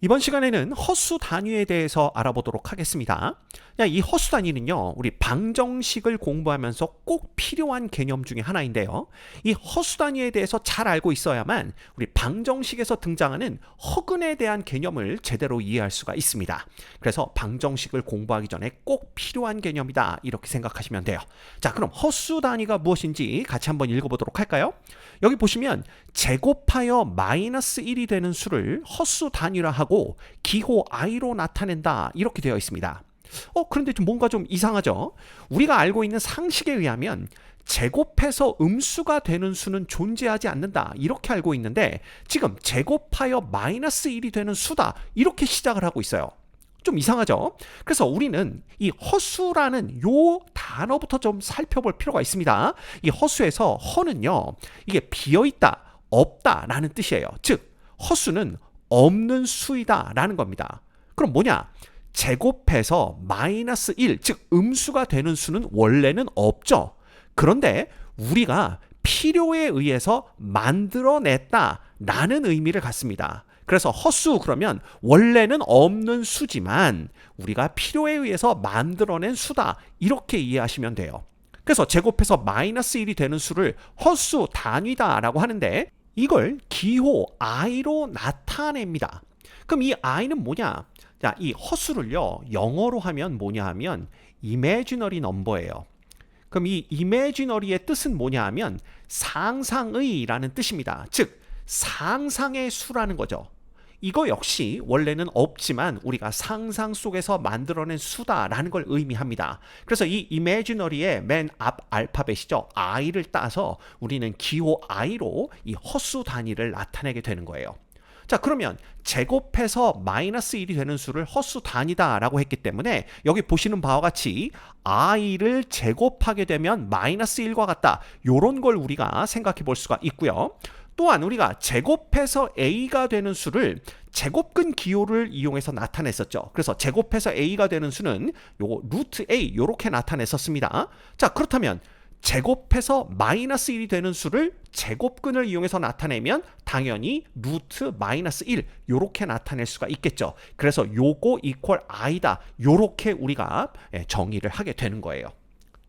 이번 시간에는 허수 단위에 대해서 알아보도록 하겠습니다. 이 허수 단위는요, 우리 방정식을 공부하면서 꼭 필요한 개념 중에 하나인데요. 이 허수 단위에 대해서 잘 알고 있어야만 우리 방정식에서 등장하는 허근에 대한 개념을 제대로 이해할 수가 있습니다. 그래서 방정식을 공부하기 전에 꼭 필요한 개념이다, 이렇게 생각하시면 돼요. 자, 그럼 허수 단위가 무엇인지 같이 한번 읽어보도록 할까요? 여기 보시면 제곱하여 마이너스 1이 되는 수를 허수 단위라 하고 기호 i로 나타낸다, 이렇게 되어 있습니다. 그런데 뭔가 좀 이상하죠? 우리가 알고 있는 상식에 의하면 제곱해서 음수가 되는 수는 존재하지 않는다, 이렇게 알고 있는데 지금 제곱하여 마이너스 1이 되는 수다, 이렇게 시작을 하고 있어요. 좀 이상하죠? 그래서 우리는 이 허수라는 요 단어부터 좀 살펴볼 필요가 있습니다. 이 허수에서 허는요, 이게 비어있다, 없다 라는 뜻이에요. 즉 허수는 없는 수이다 라는 겁니다. 그럼 뭐냐? 제곱해서 마이너스 1, 즉 음수가 되는 수는 원래는 없죠. 그런데 우리가 필요에 의해서 만들어냈다 라는 의미를 갖습니다. 그래서 허수 그러면 원래는 없는 수지만 우리가 필요에 의해서 만들어낸 수다, 이렇게 이해하시면 돼요. 그래서 제곱해서 마이너스 1이 되는 수를 허수 단위다 라고 하는데 이걸 기호 i로 나타냅니다. 그럼 이 i는 뭐냐? 자, 이 허수를요, 영어로 하면 뭐냐 하면 imaginary number예요. 그럼 이 imaginary의 뜻은 뭐냐 하면 상상의 라는 뜻입니다. 즉 상상의 수라는 거죠. 이거 역시 원래는 없지만 우리가 상상 속에서 만들어낸 수다라는 걸 의미합니다. 그래서 이 imaginary의 맨 앞 알파벳이죠, i를 따서 우리는 기호 i로 이 허수 단위를 나타내게 되는 거예요. 자, 그러면 제곱해서 마이너스 1이 되는 수를 허수 단위다 라고 했기 때문에 여기 보시는 바와 같이 i를 제곱하게 되면 마이너스 1과 같다, 요런 걸 우리가 생각해 볼 수가 있고요. 또한 우리가 제곱해서 a가 되는 수를 제곱근 기호를 이용해서 나타냈었죠. 그래서 제곱해서 a가 되는 수는 요거 루트 a, 요렇게 나타냈었습니다. 자, 그렇다면 제곱해서 마이너스 1이 되는 수를 제곱근을 이용해서 나타내면 당연히 루트 마이너스 1, 요렇게 나타낼 수가 있겠죠. 그래서 요거 이퀄 i다, 요렇게 우리가 정의를 하게 되는 거예요.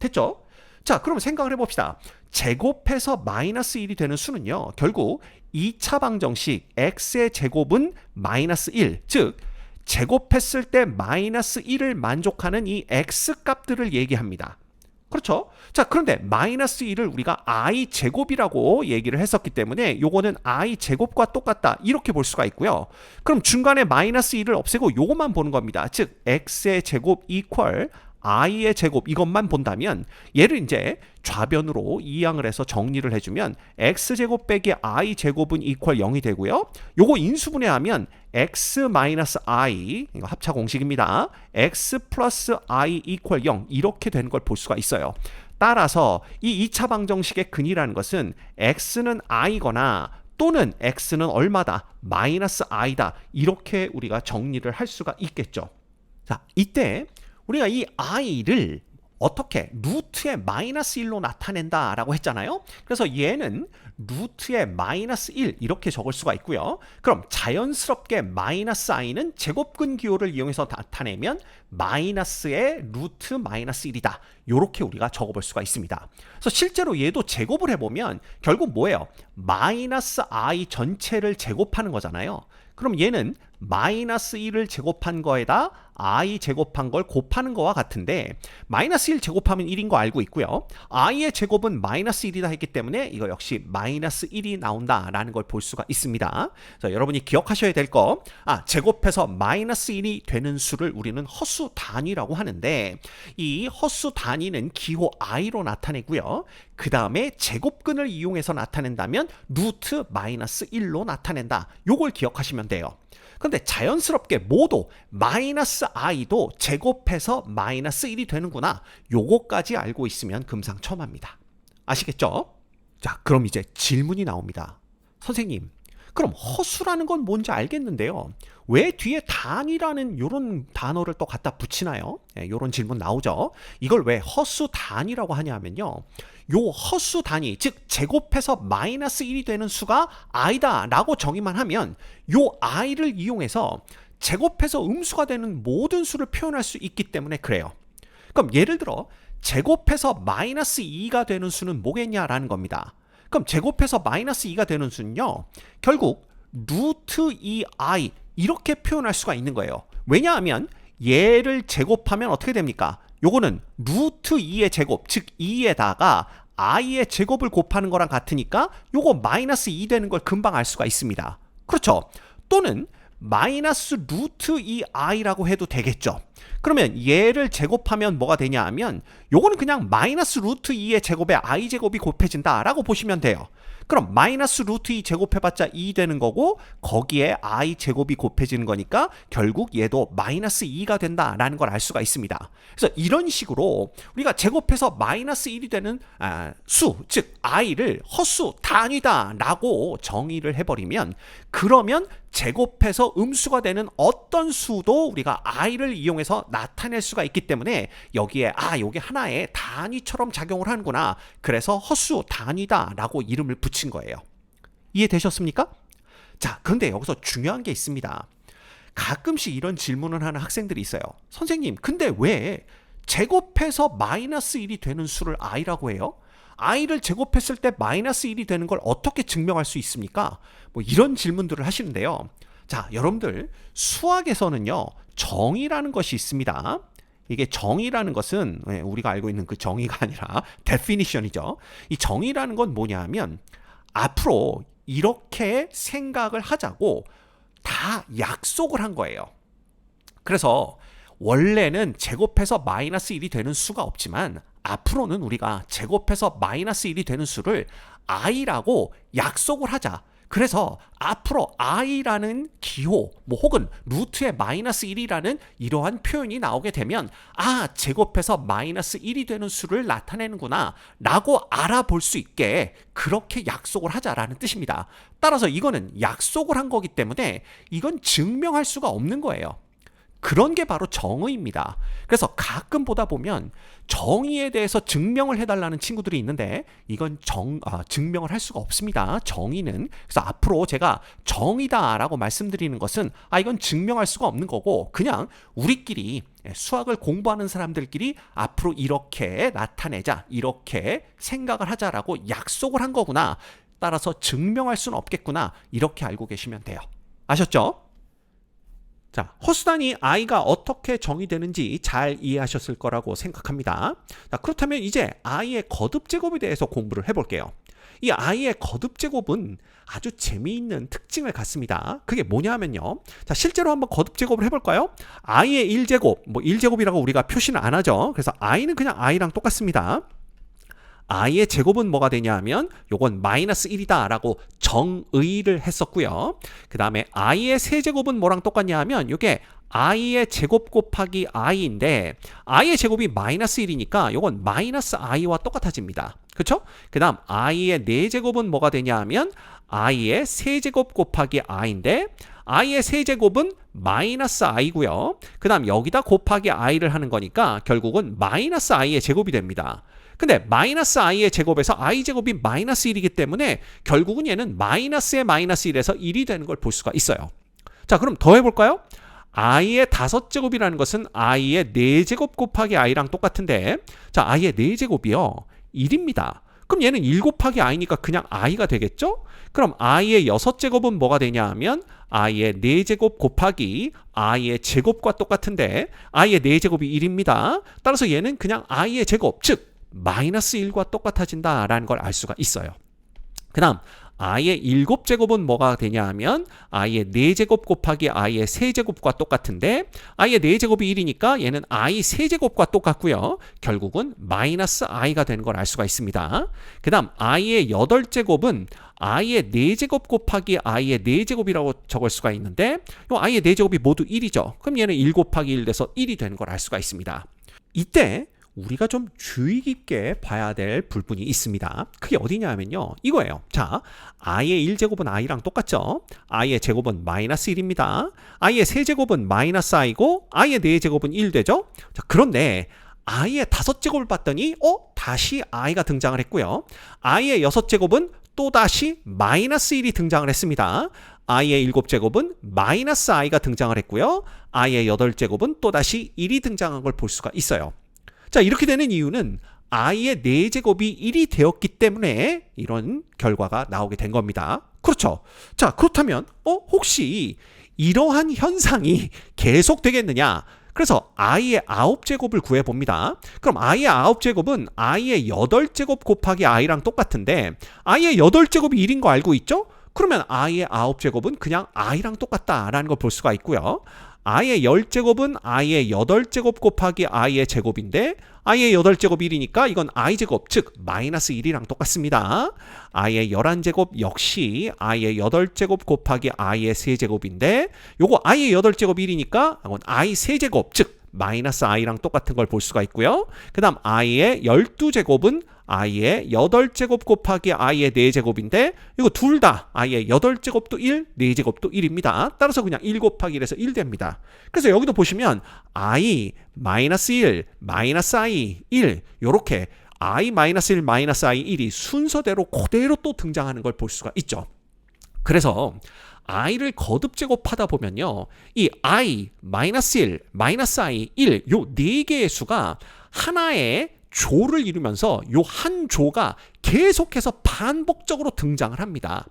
됐죠? 자, 그럼 생각을 해봅시다. 제곱해서 마이너스 1이 되는 수는요, 결국 2차 방정식 x의 제곱은 마이너스 1, 즉 제곱했을 때 마이너스 1을 만족하는 이 x 값들을 얘기합니다. 그렇죠? 자, 그런데 마이너스 1을 우리가 i 제곱이라고 얘기를 했었기 때문에 요거는 i 제곱과 똑같다, 이렇게 볼 수가 있고요. 그럼 중간에 마이너스 1을 없애고 요것만 보는 겁니다. 즉 x의 제곱 이퀄 i의 제곱, 이것만 본다면 얘를 이제 좌변으로 이항을 해서 정리를 해주면 x제곱 빼기 i제곱은 이퀄 0이 되고요. 요거 인수분해하면 x-i, 이거 합차 공식입니다. x 플러스 i 이퀄 0, 이렇게 되는 걸 볼 수가 있어요. 따라서 이 2차 방정식의 근이라는 것은 x는 i거나 또는 x는 얼마다? 마이너스 i다, 이렇게 우리가 정리를 할 수가 있겠죠. 자, 이때 우리가 이 i를 어떻게 루트의 마이너스 1로 나타낸다라고 했잖아요. 그래서 얘는 루트의 마이너스 1, 이렇게 적을 수가 있고요. 그럼 자연스럽게 마이너스 i는 제곱근 기호를 이용해서 나타내면 마이너스의 루트 마이너스 1이다, 이렇게 우리가 적어볼 수가 있습니다. 그래서 실제로 얘도 제곱을 해보면 결국 뭐예요? 마이너스 i 전체를 제곱하는 거잖아요. 그럼 얘는 마이너스 1을 제곱한 거에다 i 제곱한 걸 곱하는 거와 같은데 마이너스 1 제곱하면 1인 거 알고 있고요. i의 제곱은 마이너스 1이다 했기 때문에 이거 역시 마이너스 1이 나온다라는 걸 볼 수가 있습니다. 그래서 여러분이 기억하셔야 될 거, 제곱해서 마이너스 1이 되는 수를 우리는 허수 단위라고 하는데 이 허수 단위는 기호 i로 나타내고요. 그 다음에 제곱근을 이용해서 나타낸다면 루트 마이너스 1로 나타낸다, 요걸 기억하시면 돼요. 근데 자연스럽게 모두 마이너스 i도 제곱해서 마이너스 1이 되는구나, 요거까지 알고 있으면 금상첨화입니다. 아시겠죠? 자, 그럼 이제 질문이 나옵니다. 선생님, 그럼 허수라는 건 뭔지 알겠는데요. 왜 뒤에 단이라는 이런 단어를 또 갖다 붙이나요? 이런 질문 나오죠. 이걸 왜 허수 단이라고 하냐면요. 요 허수 단위, 즉 제곱해서 마이너스 1이 되는 수가 i다 라고 정의만 하면 요 i를 이용해서 제곱해서 음수가 되는 모든 수를 표현할 수 있기 때문에 그래요. 그럼 예를 들어 제곱해서 마이너스 2가 되는 수는 뭐겠냐라는 겁니다. 그럼 제곱해서 마이너스 2가 되는 수는요, 결국 루트 2i 이렇게 표현할 수가 있는 거예요. 왜냐하면 얘를 제곱하면 어떻게 됩니까? 요거는 루트 2의 제곱, 즉 2에다가 i의 제곱을 곱하는 거랑 같으니까 요거 마이너스 2 되는 걸 금방 알 수가 있습니다. 그렇죠? 또는 마이너스 루트 2i라고 해도 되겠죠. 그러면 얘를 제곱하면 뭐가 되냐 하면 요거는 그냥 마이너스 루트 2의 제곱에 i 제곱이 곱해진다 라고 보시면 돼요. 그럼 마이너스 루트 2 제곱해봤자 2 되는 거고 거기에 i 제곱이 곱해지는 거니까 결국 얘도 마이너스 2가 된다라는 걸 알 수가 있습니다. 그래서 이런 식으로 우리가 제곱해서 마이너스 1이 되는 수, 즉 i를 허수 단위다 라고 정의를 해버리면 그러면 제곱해서 음수가 되는 어떤 수도 우리가 i를 이용해서 나타낼 수가 있기 때문에 여기에 요게 하나의 단위처럼 작용을 하는구나. 그래서 허수 단위다 라고 이름을 붙인 거예요. 이해되셨습니까? 자, 그런데 여기서 중요한 게 있습니다. 가끔씩 이런 질문을 하는 학생들이 있어요. 선생님, 근데 왜 제곱해서 마이너스 1이 되는 수를 i라고 해요? i를 제곱했을 때 마이너스 1이 되는 걸 어떻게 증명할 수 있습니까? 뭐 이런 질문들을 하시는데요. 자, 여러분들 수학에서는요, 정의라는 것이 있습니다. 이게 정의라는 것은 우리가 알고 있는 그 정의가 아니라 definition이죠. 이 정의라는 건 뭐냐면 앞으로 이렇게 생각을 하자고 다 약속을 한 거예요. 그래서 원래는 제곱해서 마이너스 1이 되는 수가 없지만 앞으로는 우리가 제곱해서 마이너스 1이 되는 수를 i라고 약속을 하자. 그래서 앞으로 i라는 기호 혹은 루트의 마이너스 1이라는 이러한 표현이 나오게 되면 제곱해서 마이너스 1이 되는 수를 나타내는구나 라고 알아볼 수 있게 그렇게 약속을 하자라는 뜻입니다. 따라서 이거는 약속을 한 거기 때문에 이건 증명할 수가 없는 거예요. 그런 게 바로 정의입니다. 그래서 가끔 보다 보면 정의에 대해서 증명을 해달라는 친구들이 있는데 이건 증명을 할 수가 없습니다. 정의는. 그래서 앞으로 제가 정의다라고 말씀드리는 것은 이건 증명할 수가 없는 거고 그냥 우리끼리 수학을 공부하는 사람들끼리 앞으로 이렇게 나타내자, 이렇게 생각을 하자라고 약속을 한 거구나. 따라서 증명할 수는 없겠구나. 이렇게 알고 계시면 돼요. 아셨죠? 자, 허수단위 i가 어떻게 정의되는지 잘 이해하셨을 거라고 생각합니다. 자, 그렇다면 이제 i의 거듭제곱에 대해서 공부를 해볼게요. 이 i의 거듭제곱은 아주 재미있는 특징을 갖습니다. 그게 뭐냐면요. 자, 실제로 한번 거듭제곱을 해볼까요? i의 1제곱, 1제곱이라고 우리가 표시는 안 하죠. 그래서 i는 그냥 i랑 똑같습니다. i의 제곱은 뭐가 되냐 하면 요건 마이너스 1이다 라고 정의를 했었고요. 그 다음에 i의 세제곱은 뭐랑 똑같냐 하면 요게 i의 제곱 곱하기 i인데 i의 제곱이 마이너스 1이니까 요건 마이너스 i와 똑같아집니다. 그쵸? 그 다음 i의 4제곱은 뭐가 되냐 하면 i의 세제곱 곱하기 i인데 i의 세제곱은 마이너스 i고요. 그 다음 여기다 곱하기 i를 하는 거니까 결국은 마이너스 i의 제곱이 됩니다. 근데 마이너스 i의 제곱에서 i 제곱이 마이너스 1이기 때문에 결국은 얘는 마이너스의 마이너스 1에서 1이 되는 걸 볼 수가 있어요. 자, 그럼 더 해볼까요? i의 5제곱이라는 것은 i의 4제곱 곱하기 i랑 똑같은데 자, i의 4제곱이요 1입니다. 그럼 얘는 1 곱하기 i니까 그냥 i가 되겠죠? 그럼 i의 6제곱은 뭐가 되냐 하면 i의 4제곱 곱하기 i의 제곱과 똑같은데 i의 4제곱이 1입니다. 따라서 얘는 그냥 i의 제곱, 즉 마이너스 1과 똑같아진다라는 걸 알 수가 있어요. 그 다음 i의 7제곱은 뭐가 되냐 하면 i의 4제곱 곱하기 i의 세제곱과 똑같은데 i의 4제곱이 1이니까 얘는 i 세제곱과 똑같고요. 결국은 마이너스 i가 되는 걸 알 수가 있습니다. 그 다음 i의 8제곱은 i의 4제곱 곱하기 i의 4제곱이라고 적을 수가 있는데 이 i의 4제곱이 모두 1이죠. 그럼 얘는 1 곱하기 1 돼서 1이 되는 걸 알 수가 있습니다. 이때 우리가 좀 주의 깊게 봐야 될 부분이 있습니다. 그게 어디냐 하면요. 이거예요. 자, i의 1제곱은 i랑 똑같죠? i의 제곱은 마이너스 1입니다. i의 세제곱은 마이너스 i고 i의 4제곱은 1 되죠? 자, 그런데 i의 5제곱을 봤더니 다시 i가 등장을 했고요. i의 6제곱은 또다시 마이너스 1이 등장을 했습니다. i의 7제곱은 마이너스 i가 등장을 했고요. i의 8제곱은 또다시 1이 등장한 걸 볼 수가 있어요. 자, 이렇게 되는 이유는 i의 4제곱이 1이 되었기 때문에 이런 결과가 나오게 된 겁니다. 그렇죠? 자, 그렇다면 혹시 이러한 현상이 계속 되겠느냐? 그래서 i의 9제곱을 구해봅니다. 그럼 i의 9제곱은 i의 8제곱 곱하기 i랑 똑같은데 i의 8제곱이 1인 거 알고 있죠? 그러면 i의 9제곱은 그냥 i랑 똑같다라는 걸 볼 수가 있고요. i의 10제곱은 i의 8제곱 곱하기 i의 제곱인데 i의 8제곱 1이니까 이건 i제곱, 즉 마이너스 1이랑 똑같습니다. i의 11제곱 역시 i의 8제곱 곱하기 i의 세제곱인데 요거 i의 8제곱 1이니까 이건 i 세제곱, 즉 마이너스 i랑 똑같은 걸 볼 수가 있고요. 그 다음 i의 12제곱은 i의 8제곱 곱하기 i의 4제곱인데 이거 둘 다 i의 8제곱도 1, 4제곱도 1입니다. 따라서 그냥 1 곱하기 1에서 1 됩니다. 그래서 여기도 보시면 i, 마이너스 1, 마이너스 i, 1 요렇게 i, 마이너스 1, 마이너스 i, 1이 순서대로 그대로 또 등장하는 걸 볼 수가 있죠. 그래서 i를 거듭 제곱하다 보면요. 이 i, 마이너스 1, 마이너스 i, 1 요 4개의 수가 하나의 조를 이루면서 요 한 조가 계속해서 반복적으로 등장을 합니다.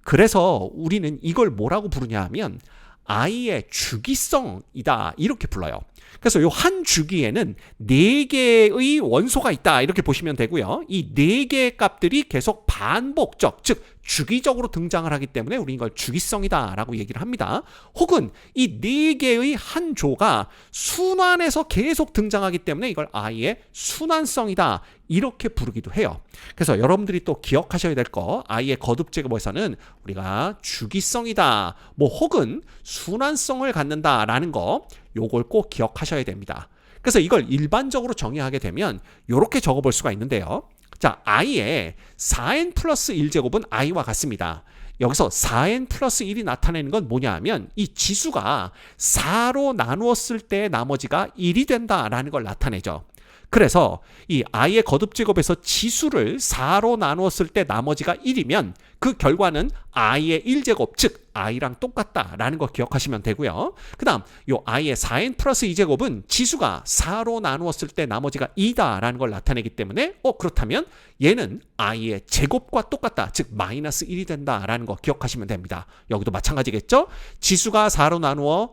그래서 우리는 이걸 뭐라고 부르냐 하면 i의 주기성이다 이렇게 불러요. 그래서 요 한 주기에는 4개의 원소가 있다 이렇게 보시면 되고요. 이 4개의 값들이 계속 반복적, 즉 주기적으로 등장을 하기 때문에 우리는 이걸 주기성이다 라고 얘기를 합니다. 혹은 이 4개의 한 조가 순환해서 계속 등장하기 때문에 이걸 i의 순환성이다 이렇게 부르기도 해요. 그래서 여러분들이 또 기억하셔야 될 거, i의 거듭 제곱에서는 우리가 주기성이다 뭐 혹은 순환성을 갖는다라는 거 요걸 꼭 기억하셔야 됩니다. 그래서 이걸 일반적으로 정의하게 되면 이렇게 적어볼 수가 있는데요. 자, i의 4n 플러스 1제곱은 i와 같습니다. 여기서 4n 플러스 1이 나타내는 건 뭐냐 하면 이 지수가 4로 나누었을 때 나머지가 1이 된다라는 걸 나타내죠. 그래서 이 i의 거듭 제곱에서 지수를 4로 나누었을 때 나머지가 1이면 그 결과는 i의 1제곱, 즉 i랑 똑같다라는 거 기억하시면 되고요. 그 다음 요 i의 4n 플러스 2제곱은 지수가 4로 나누었을 때 나머지가 2다라는 걸 나타내기 때문에 그렇다면 얘는 i의 제곱과 똑같다, 즉 마이너스 1이 된다라는 거 기억하시면 됩니다. 여기도 마찬가지겠죠? 지수가 4로 나누어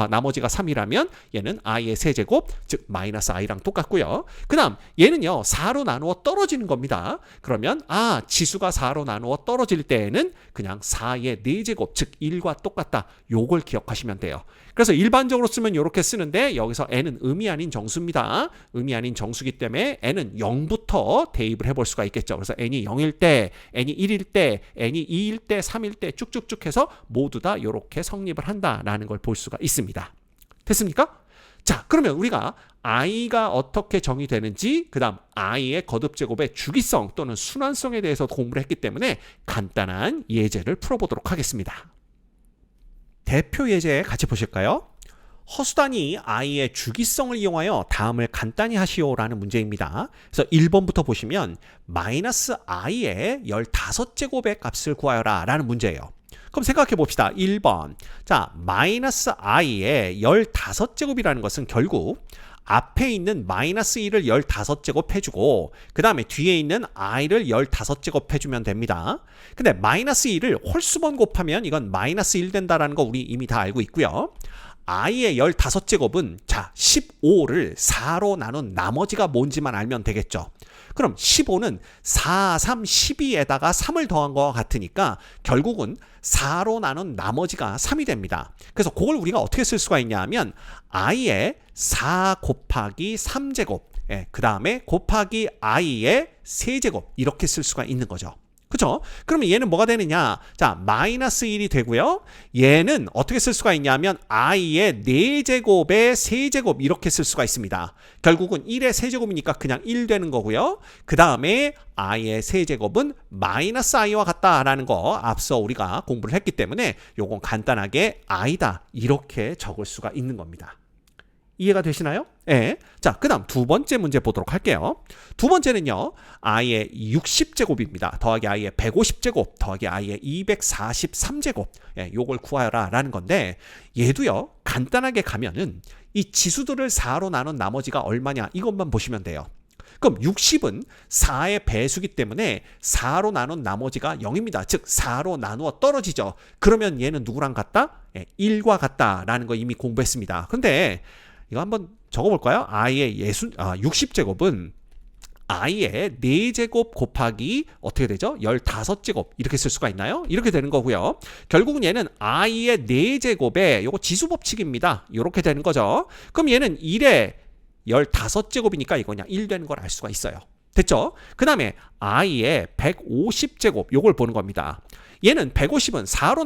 나머지가 3이라면 얘는 i의 세제곱, 즉 마이너스 i랑 똑같고요. 그 다음 얘는요 4로 나누어 떨어지는 겁니다. 그러면 지수가 4로 나누어 떨어질 때에는 그냥 4의 4제곱, 즉 1과 똑같다. 요걸 기억하시면 돼요. 그래서 일반적으로 쓰면 이렇게 쓰는데 여기서 n은 의미 아닌 정수입니다. 의미 아닌 정수기 때문에 n은 0부터 대입을 해볼 수가 있겠죠. 그래서 n이 0일 때, n이 1일 때, n이 2일 때, 3일 때 쭉쭉쭉 해서 모두 다 이렇게 성립을 한다라는 걸 볼 수가 있습니다. 됐습니까? 자, 그러면 우리가 i가 어떻게 정의되는지, 그 다음 i의 거듭 제곱의 주기성 또는 순환성에 대해서 공부를 했기 때문에 간단한 예제를 풀어보도록 하겠습니다. 대표 예제 같이 보실까요? 허수단이 i의 주기성을 이용하여 다음을 간단히 하시오라는 문제입니다. 그래서 1번부터 보시면 마이너스 i의 15제곱의 값을 구하여라 라는 문제예요. 그럼 생각해 봅시다. 1번. 자, 마이너스 i의 15제곱이라는 것은 결국 앞에 있는 마이너스 1을 15제곱 해주고 그 다음에 뒤에 있는 i를 15제곱 해주면 됩니다. 근데 마이너스 1을 홀수번 곱하면 이건 마이너스 1 된다라는 거 우리 이미 다 알고 있고요. i의 15제곱은 자 15를 4로 나눈 나머지가 뭔지만 알면 되겠죠. 그럼 15는 4, 3, 12에다가 3을 더한 것과 같으니까 결국은 4로 나눈 나머지가 3이 됩니다. 그래서 그걸 우리가 어떻게 쓸 수가 있냐 하면 i의 4 곱하기 3제곱 그 다음에 곱하기 i의 세제곱 이렇게 쓸 수가 있는 거죠. 그죠? 그러면 얘는 뭐가 되느냐? 자, 마이너스 1이 되고요. 얘는 어떻게 쓸 수가 있냐면 i의 4제곱의 세제곱 이렇게 쓸 수가 있습니다. 결국은 1의 세제곱이니까 그냥 1 되는 거고요. 그 다음에 i의 세제곱은 마이너스 i와 같다라는 거 앞서 우리가 공부를 했기 때문에 요건 간단하게 i다 이렇게 적을 수가 있는 겁니다. 이해가 되시나요? 네. 자, 그 다음 두 번째 문제 보도록 할게요. 두 번째는요, i의 60제곱입니다. 더하기 i의 150제곱, 더하기 i의 243제곱. 예, 요걸 구하여라 라는 건데, 얘도요, 간단하게 가면은 이 지수들을 4로 나눈 나머지가 얼마냐, 이것만 보시면 돼요. 그럼 60은 4의 배수기 때문에 4로 나눈 나머지가 0입니다. 즉 4로 나누어 떨어지죠. 그러면 얘는 누구랑 같다? 예, 1과 같다라는 거 이미 공부했습니다. 근데 이거 한번 적어볼까요? i의 60제곱은 i의 4제곱 곱하기 어떻게 되죠? 15제곱 이렇게 쓸 수가 있나요? 이렇게 되는 거고요. 결국은 얘는 i의 4제곱에 요거 지수법칙입니다. 이렇게 되는 거죠. 그럼 얘는 1의 15제곱이니까 이거 그냥 1 되는 걸 알 수가 있어요. 됐죠? 그 다음에 i의 150제곱 요걸 보는 겁니다. 얘는 150은 4로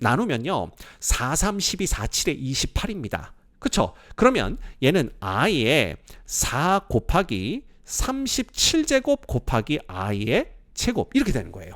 나누면요. 4, 3, 12, 4, 7에 28입니다. 그쵸? 그러면 얘는 i의 4 곱하기 37제곱 곱하기 i의 제곱 이렇게 되는 거예요.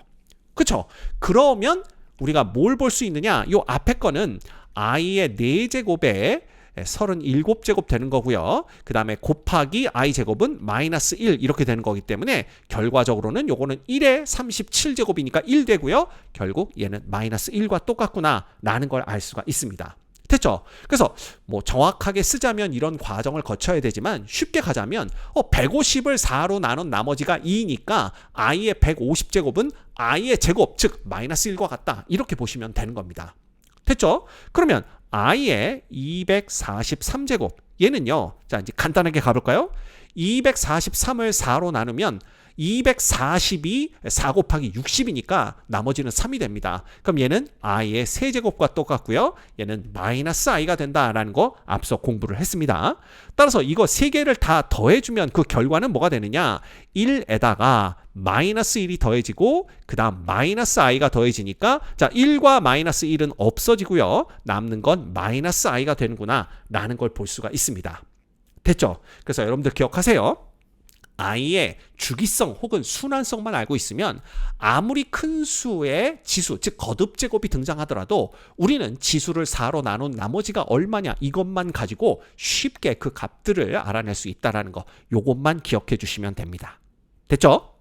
그쵸? 그러면 우리가 뭘 볼 수 있느냐? 요 앞에 거는 i의 4제곱에 37제곱 되는 거고요. 그 다음에 곱하기 i제곱은 마이너스 1 이렇게 되는 거기 때문에 결과적으로는 요거는 1의 37제곱이니까 1 되고요. 결국 얘는 마이너스 1과 똑같구나 라는 걸 알 수가 있습니다. 됐죠? 그래서 뭐 정확하게 쓰자면 이런 과정을 거쳐야 되지만 쉽게 가자면 150을 4로 나눈 나머지가 2니까 i의 150제곱은 i의 제곱 즉 마이너스 1과 같다 이렇게 보시면 되는 겁니다. 됐죠? 그러면 i의 243제곱 얘는요. 자 이제 간단하게 가볼까요? 243을 4로 나누면 242 4 곱하기 60이니까 나머지는 3이 됩니다. 그럼 얘는 i의 세제곱과 똑같고요. 얘는 마이너스 i가 된다라는 거 앞서 공부를 했습니다. 따라서 이거 세 개를 다 더해주면 그 결과는 뭐가 되느냐? 1에다가 마이너스 1이 더해지고 그 다음 마이너스 i가 더해지니까 자 1과 마이너스 1은 없어지고요. 남는 건 마이너스 i가 되는구나 라는 걸 볼 수가 있습니다. 됐죠? 그래서 여러분들 기억하세요. i의 주기성 혹은 순환성만 알고 있으면 아무리 큰 수의 지수, 즉 거듭제곱이 등장하더라도 우리는 지수를 4로 나눈 나머지가 얼마냐 이것만 가지고 쉽게 그 값들을 알아낼 수 있다는 거 요것만 기억해 주시면 됩니다. 됐죠?